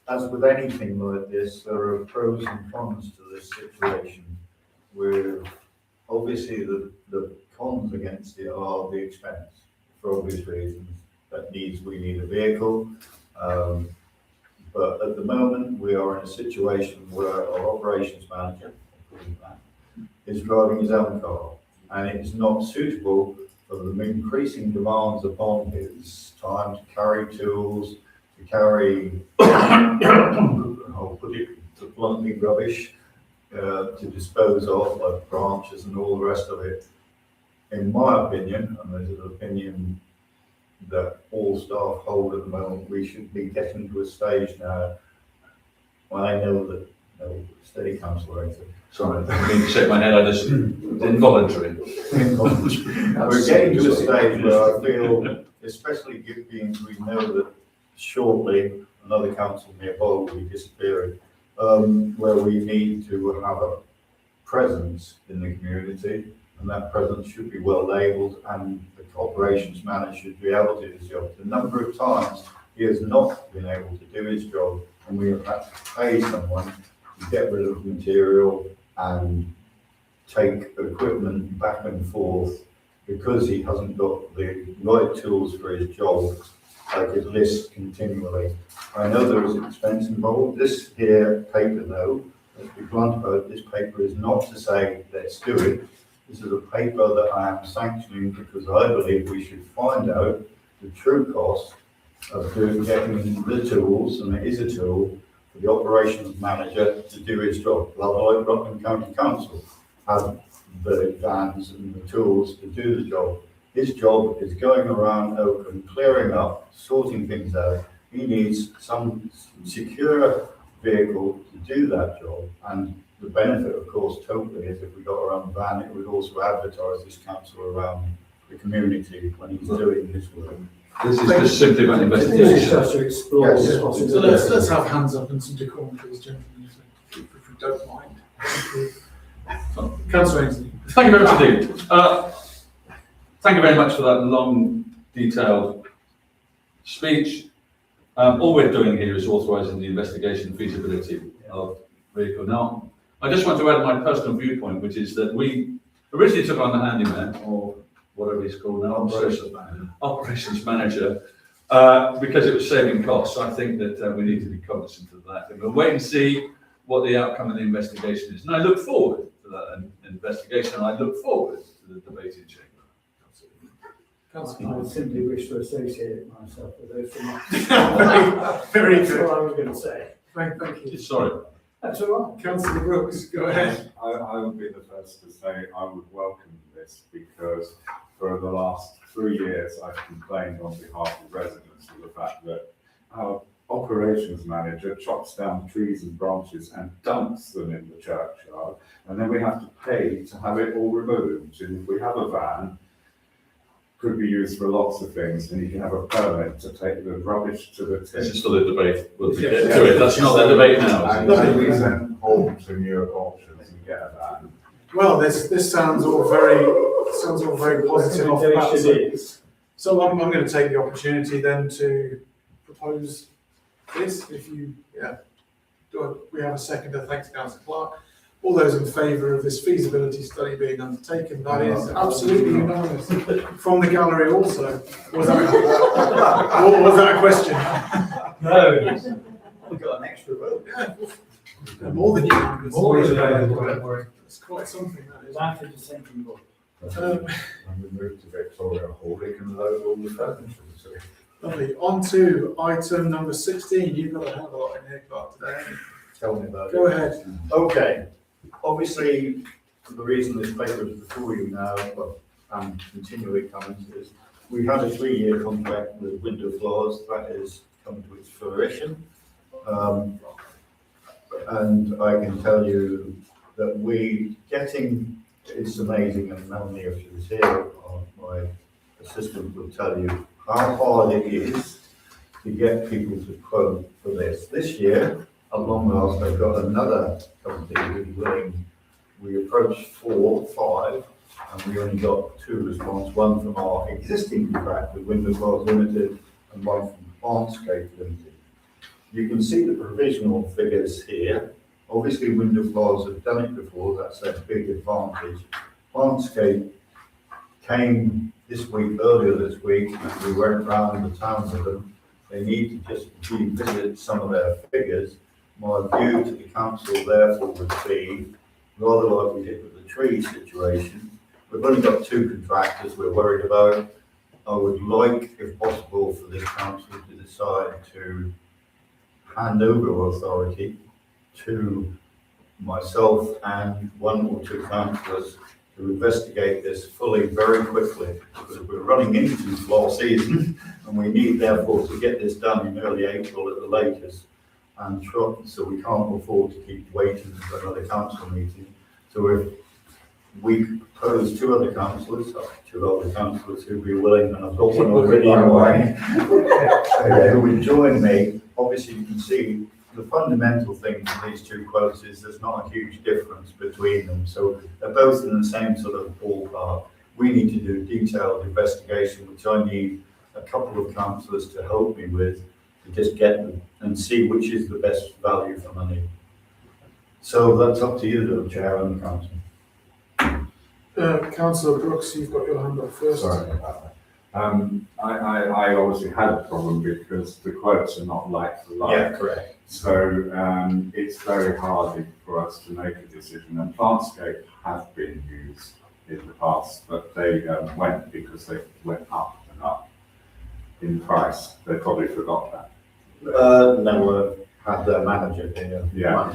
As with anything like this, there are pros and cons to this situation. With obviously the cons against it are the expense, for obvious reasons. We need a vehicle. But at the moment, we are in a situation where our operations manager is driving his own car, and it is not suitable for the increasing demands upon his time to carry tools, to carry, I'll put it bluntly, rubbish, to dispose of, like branches and all the rest of it. In my opinion, and this is an opinion that all staff hold at the moment, we should be getting to a stage now. I know that, steady councillor, Sorry, I didn't mean to shake my head, I just, involuntary. we're getting to a stage where I feel, especially being we know that shortly another council nearby will be disappearing, where we need to have a presence in the community, and that presence should be well labelled, and the operations manager should be able to do his job. The number of times he has not been able to do his job, and we have had to pay someone to get rid of material and take equipment back and forth because he hasn't got the right tools for his job, like his list continually. I know there is expense involved. This here paper, though, let's be blunt about it, this paper is not to say let's do it. This is a paper that I am sanctioning because I believe we should find out the true cost of getting the tools, and it is a tool, for the operations manager to do his job. Rather like Rutland County Council have the vans and the tools to do the job. His job is going around Oakham, clearing up, sorting things out. He needs some secure vehicle to do that job, and the benefit, of course, totally is if we got our own van, it would also advertise this council around the community when he's doing his work. This is just simply about This is investigation. just to explore Yes. the So possibilities. let's have hands up and some decorum, please, gentlemen, if you don't mind. Councillor Ainsley. Thank you very much indeed. Thank you very much for that long, detailed speech. All we're doing here is authorising the investigation and feasibility of vehicle. Now, I just want to add my personal viewpoint, which is that we originally took on the handyman, or whatever he's called now, operations manager, because it was saving costs. I think that we need to be cognizant of that, and we'll wait and see what the outcome of the investigation is. And I look forward to that investigation, and I look forward to the debate in chamber. I would simply wish to associate myself with those remarks. Very That's good. what I was going to say. Thank you. Sorry. That's all right. Councillor Brooks, go ahead. I would be the first to say I would welcome this, because for the last 3 years I've complained on behalf of residents of the fact that our operations manager chops down trees and branches and dumps them in the churchyard, and then we have to pay to have it all removed. And if we have a van, could be used for lots of things, and you can have a permit to take the rubbish to the This tip. is for the debate. We'll get to it. That's not the debate now. And then we send home to new options and get a van. Well, this sounds all very positive off the bat. Recommendation is, So I'm going to take the opportunity then to propose this. If you, we have a seconder. Thanks, Councillor Clark. All those in favour of this feasibility study being undertaken, that is absolutely unanimous. From the gallery also. Was that a question? no. We've got an extra vote. More than unanimous. More than unanimous, don't worry. It's quite something, that is. After dissenting vote. And we moved to Victoria Hall, they can load all the furniture. So Lovely. On to item number 16. You've got a hell of a lot in here, Clark, today. tell me about it. Go ahead. Okay, obviously, for the reason this paper is before you now, and continually coming to this, we had a 3-year contract with Window Floors that is come to its fruition. And I can tell you that getting it's amazing, and Melanie, if she was here, my assistant would tell you how hard it is to get people to quote for this. This year, at long last, they've got another company who's willing. We approached 4 or 5, and we only got 2 responses, one from our existing contract with Window Glass Limited and one from Landscape Limited. You can see the provisional figures here. Obviously, Window Glass have done it before, that's their big advantage. Landscape came this week, earlier this week, and we went round the town with them. They need to just revisit some of their figures. My view to the council therefore would be, rather like we did with the tree situation, we've only got 2 contractors we're worried about. I would like, if possible, for this council to decide to hand over authority to myself and 1 or 2 councillors to investigate this fully very quickly, because we're running into fall season and we need therefore to get this done in early April at the latest. And so we can't afford to keep waiting for another council meeting. So if we propose 2 other councillors, 2 other councillors who'd be willing, and I've got one already in mind, who would join me. Obviously, you can see the fundamental thing with these 2 quotes is there's not a huge difference between them. So they're both in the same sort of ballpark. We need to do detailed investigation, which I need a couple of councillors to help me with, to just get them and see which is the best value for money. So that's up to you, the Chair and the Council. Councillor Brooks, you've got your hand up first. Sorry about that. I obviously had a problem because the quotes are not like for like. Yeah, correct. So it's very hard for us to make a decision. And Plantscape have been used in the past, but they went because they went up and up in price. They probably forgot that. No, had their manager here. Yeah.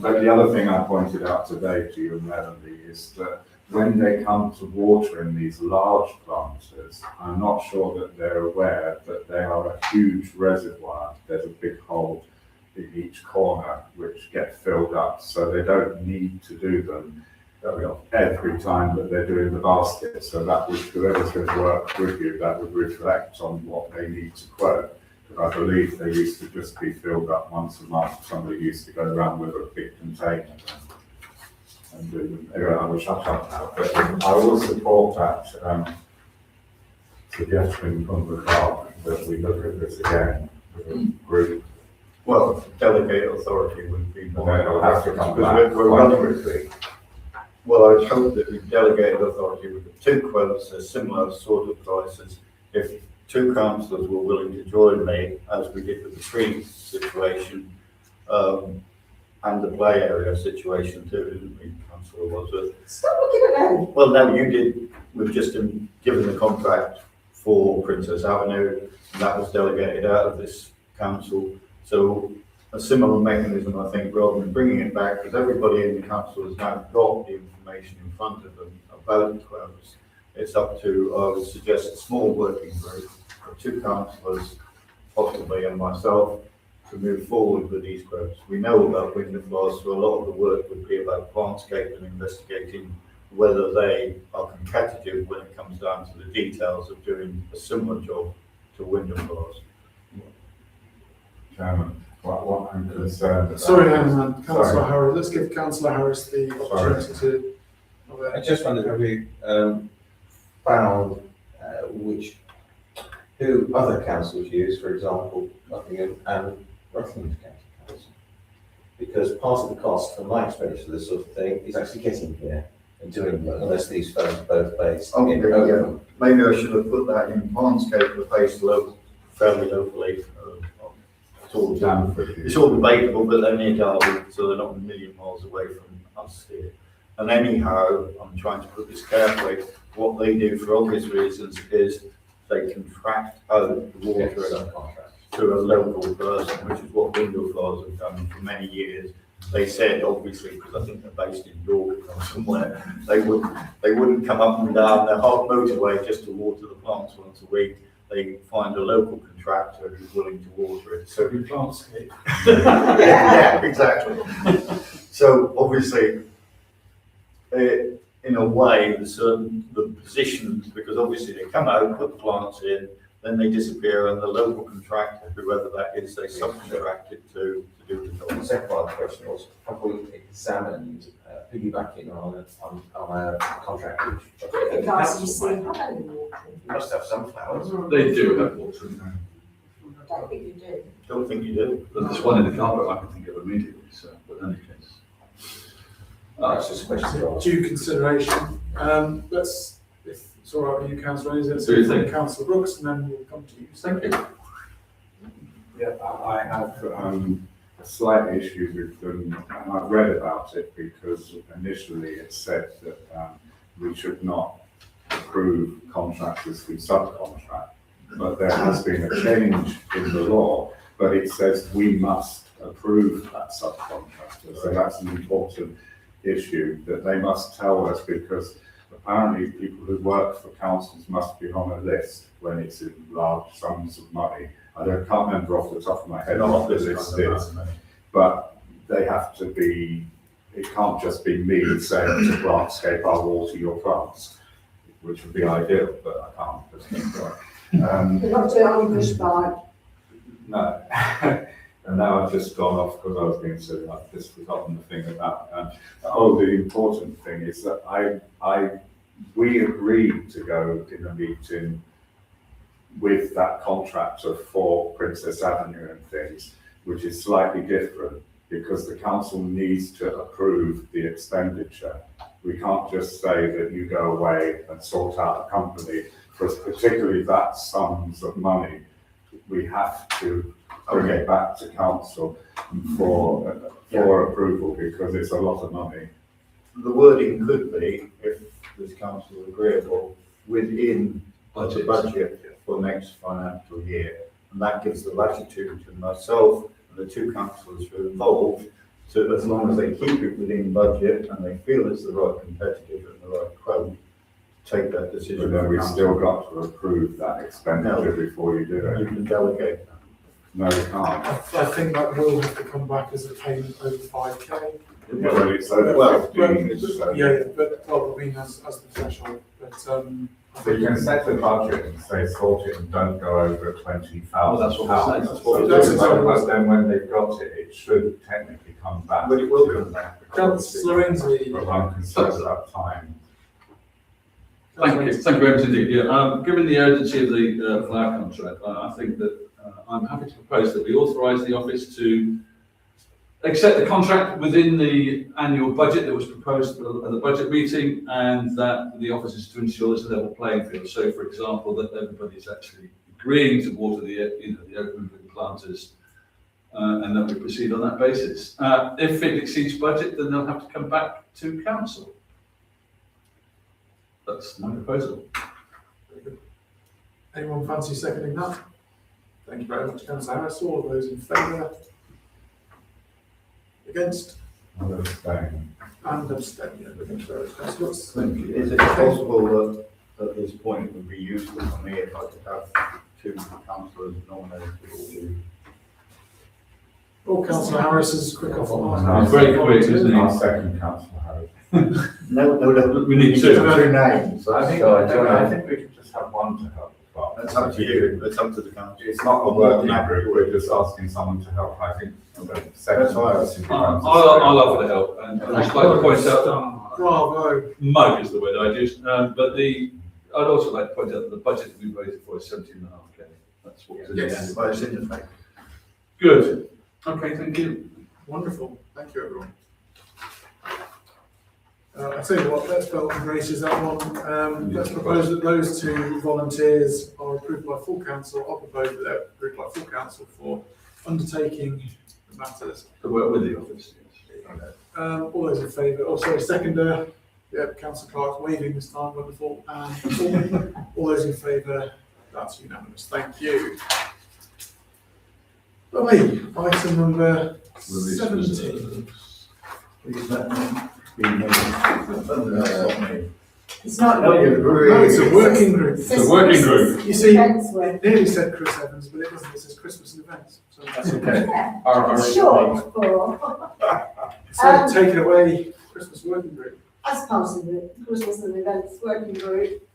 But the other thing I pointed out today to you and Melanie is that when they come to watering these large planters, I'm not sure that they're aware that they are a huge reservoir. There's a big hole in each corner which get filled up, so they don't need to do them every time that they're doing the basket. So that would, whoever's going to work with you, that would reflect on what they need to quote. I believe they used to just be filled up once a month. Somebody used to go around with a big container and do them. Anyway, I will shut up now, but I will support that suggestion from the clerk that we look at this again with a group. Well, delegate authority would be more. And then it'll have to come Because back we're quite running. quickly. Well, I'd hope that we delegated authority with the 2 quotes, a similar sort of prices. If 2 councillors were willing to join me, as we did with the tree situation, and the play area situation too, didn't we, Councillor Wadsworth? Stop looking at them. Well, no, you did, we've just been given the contract for Princess Avenue, and that was delegated out of this council. So a similar mechanism, I think, rather than bringing it back, because everybody in the council has now got the information in front of them about the quotes. It's up to, I would suggest, a small working group of 2 councillors, possibly, and myself, to move forward with these quotes. We know about Window Glass, so a lot of the work would be about Plantscape and investigating whether they are competitive when it comes down to the details of doing a similar job to Window Glass. Chairman, what I'm concerned about. Sorry, Councillor Sorry. Harris. Let's give Councillor Harris the opportunity to. I just wondered, have you found who other councils use, for example, Nottingham and Rutland County Council? Because part of the cost, from my experience for this sort of thing, is actually getting here and doing them, unless these firms are both based in Okay, Oakham. maybe I should have put that in Plantscape, we're based fairly locally. It's all debatable, but they're near Derby, so they're not a million miles away from us here. And anyhow, I'm trying to put this carefully, what they do for obvious reasons is they contract out the water to a local person, which is what Window Glass have done for many years. They said, obviously, because I think they're based in York or somewhere, they wouldn't come up and down their whole motorway just to water the plants once a week. They find a local contractor who's willing to water it. So Plantscape. yeah, exactly. So obviously, in in a way, the positions, because obviously they come out, put the plants in, then they disappear, and the local contractor, whoever that is, they subcontract it to do the The job. second part of the question was, have we examined piggybacking on a contract which? Because you see, I don't know. You must have some flowers. They do have water in there, I don't think you do. Don't think you do. but there's one in the carpet I can think of immediately, so, but in any case. That's just a question. of- Due consideration, let's, if it's all right with you, councillor Hayes, let's Do you hear from think? councillor Brooks, and then we'll come to you. Thank you. Yeah, I have a slight issue with them, and I've read about it because initially it said that we should not approve contractors who subcontract. But there has been a change in the law, but it says we must approve that subcontractor. So that's an important issue that they must tell us, because apparently people who work for councils must be on a list when it's in large sums of money. Can't remember off the top of my head what the list is, but they have to be, it can't just be me saying to Plantscape, I'll water your plants, which would be ideal, but I can't. That's not right. You've got to do it on your push bike. No. And now I've just gone off because I was being silly. I've just forgotten the thing about, the important thing is that we agreed to go in a meeting with that contractor for Princess Avenue and things, which is slightly different because the council needs to approve the expenditure. We can't just say that you go away and sort out a company for particularly that sums of money. We have to bring it back to council for approval because it's a lot of money. The wording could be, if this council is agreeable, within the budget for next financial year. And that gives the latitude to myself and the two councillors who are involved, to, as long as they keep it within budget and they feel it's the right competitive and the right quote, take that decision. But then we've still got to approve that expenditure before you do You it. can delegate that. No, you can't. I think that will have to come back as a payment over 5k. Well, it's over Well, 15, so. Yeah, but, well, I mean, as the threshold, but, I So you think can set a budget and say sort it and don't go over £20,000. Well, that's what we're saying, that's what we're doing. But then when they've got it, it should technically come back. But it will come back. Councillor Ainsley. But I'm concerned about time. Thank you very much indeed. Yeah, given the urgency of the flower contract, I think that I'm happy to propose that we authorise the office to accept the contract within the annual budget that was proposed at the budget meeting, and that the office is to ensure there's a level playing field. So, for example, that everybody's actually agreeing to water the open planters, and that we proceed on that basis. If it exceeds budget, then they'll have to come back to council. That's my proposal. Anyone fancy seconding that? Thank you very much, councillor Harris. All of those in favour? Against? I'm abstaining. And abstain. Yeah, thank you very much, councillor Brooks. Thank you. Is it possible that at this point it would be useful for me if I could have two councillors nominated to Oh, councillor Harris is quick off the mark. It's very quick, isn't it? Our second councillor Harris. No, We need two. Two names. I think we could just have one to help. That's up to you. That's up to the council. It's not a working group, we're just asking someone to help. I think the second That's why I was person thinking. becomes a I'll offer to help, and I'd just like to point out, Bravo. mug is the word I use, but I'd also like to point out that the budget that we voted for is 17.5k. That's what was in the Yes. end. Well, it's in the fact. Good. Okay, thank you. Wonderful. Thank you, everyone. I tell you what, let's belt and braces that one. Let's propose that those two volunteers are approved by full council. I'll propose that they're approved by full council for undertaking the matters. To work with the office, yes. All those in favour, oh sorry, seconder, yeah, councillor Clark's waving this time, wonderful. All those in favour, that's unanimous, thank you. Lovely, item number 17. Please let me be named. That's not me. It's not No, you. No, it's a working group. It's a working group. You see, Events work. nearly said Chris Evans, but it doesn't, it says Christmas and events. So That's okay. Yeah, it's short for. So take it away, Christmas working group. as part of the Christmas and Events Working Group,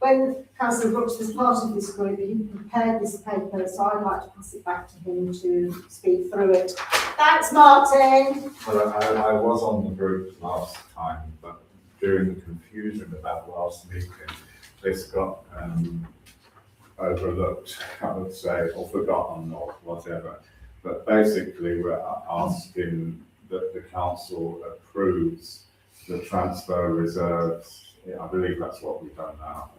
when Councillor Brooks was part of this group, he prepared this paper, so I'd like to pass it back to him to speak through it. Thanks, Martin. Well, I was on the group last time, but during the confusion about last meeting, this got overlooked, I would say, or forgotten or whatever. But basically, we're asking that the council approves the transfer reserves. Yeah, I believe that's what we've done now,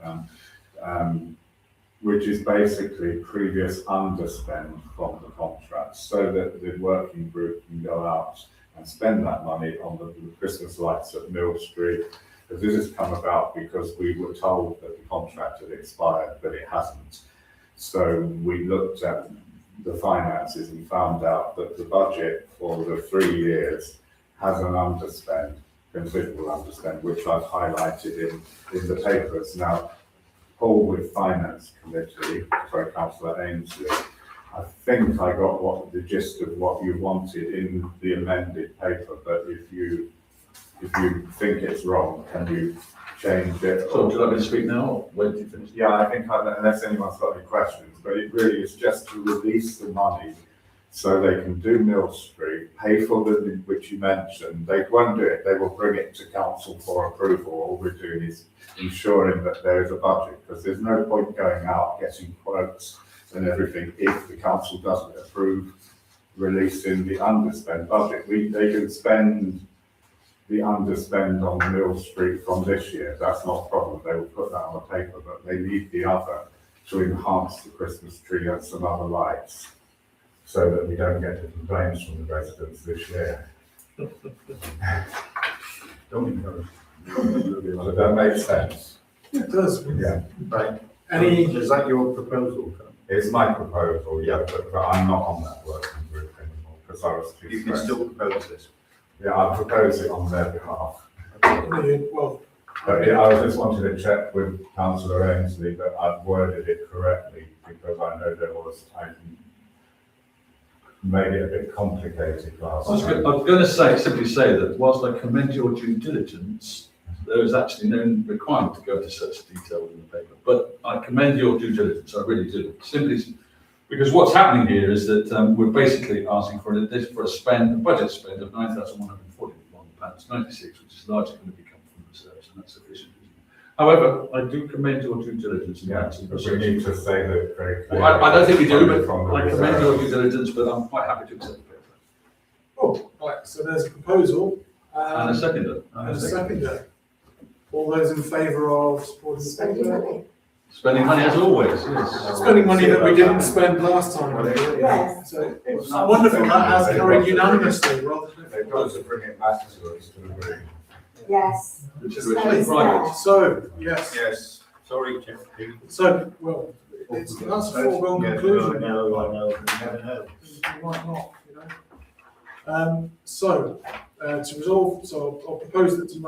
which is basically previous underspend from the contract, so that the working group can go out and spend that money on the Christmas lights at Mill Street. Because this has come about because we were told that the contract had expired, but it hasn't. So we looked at the finances and found out that the budget for the 3 years has an underspend, considerable underspend, which I've highlighted in the papers. Now, Paul with Finance Committee, sorry, Councillor Ainsley, I think I got what the gist of what you wanted in the amended paper, but if you think it's wrong, can you change it? So would you like me to speak now, or wait till you finish? Yeah, I think unless anyone's got any questions, but it really is just to release the money so they can do Mill Street, pay for the, which you mentioned. They won't do it, they will bring it to council for approval. All we're doing is ensuring that there is a budget, because there's no point going out getting quotes and everything if the council doesn't approve releasing the underspend budget. They can spend the underspend on Mill Street from this year, that's not a problem, they will put that on the paper, but they need the other to enhance the Christmas tree and some other lights, so that we don't get the complaints from the residents this year. Don't encourage. Does that make sense? It does. Yeah. Right. Any, Is that your proposal? It's my proposal, yeah, but I'm not on that working group anymore, because I was too You can stressed. still propose this. Yeah, I propose it on their behalf. well, But yeah, I just wanted to check with Councillor Ainsley that I've worded it correctly, because I know there was, I made it a bit complicated last time. I was going to simply say that whilst I commend your due diligence, there is actually no requirement to go into such detail in the paper. But I commend your due diligence, I really do. Simply because what's happening here is that we're basically asking for a budget spend of £9,141.96, which is largely going to become from reserves, and that's sufficient. However, I do commend your due diligence. In Yeah, that but we need to say that very clearly. Well, I don't think we do, but From the I commend your due reserves. diligence, but I'm quite happy to accept the paper. oh, right, so there's a proposal. And a seconder. And a seconder. All those in favour of supporting the Spending paper? money. Spending money as always, yes. Spending money that we didn't spend last time. Yes. So it's wonderful that has carried unanimously rather than. They've got to bring it back to us to agree. Yes. Which is Space originally private. So, yes, Yes, sorry, Jeff. so, well, that's a foregone Yeah, conclusion. No, I know, you never know. You might not, you know. To resolve, so I'll propose that to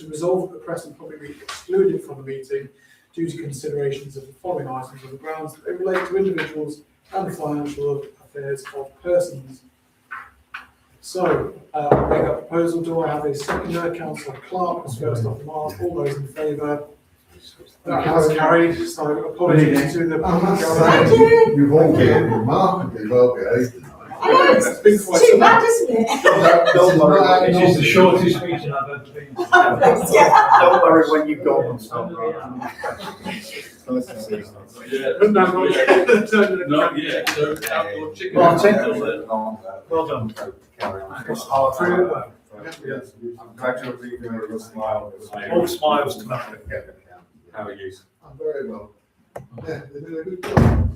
resolve that the press and public be excluded from the meeting due to considerations of the following items on the grounds that they relate to individuals and the financial affairs of persons. So, make that proposal. Do I have a seconder? Councillor Clark was first off the mark. All those in favour? That has carried. So, apologies to the. Thank you. You've all been remarkably well behaved tonight. I know, It's been it's quite too some- bad, isn't it? Don't worry, It is the shortest meeting I've ever been to. Yeah. don't worry when you go and stop. Yeah. No, Not yet, so outdoor chicken. Martin? Well done. I'm glad you're leaving with a smile. All smiles tonight. How are you? I'm very well. Yeah, they're doing a good job.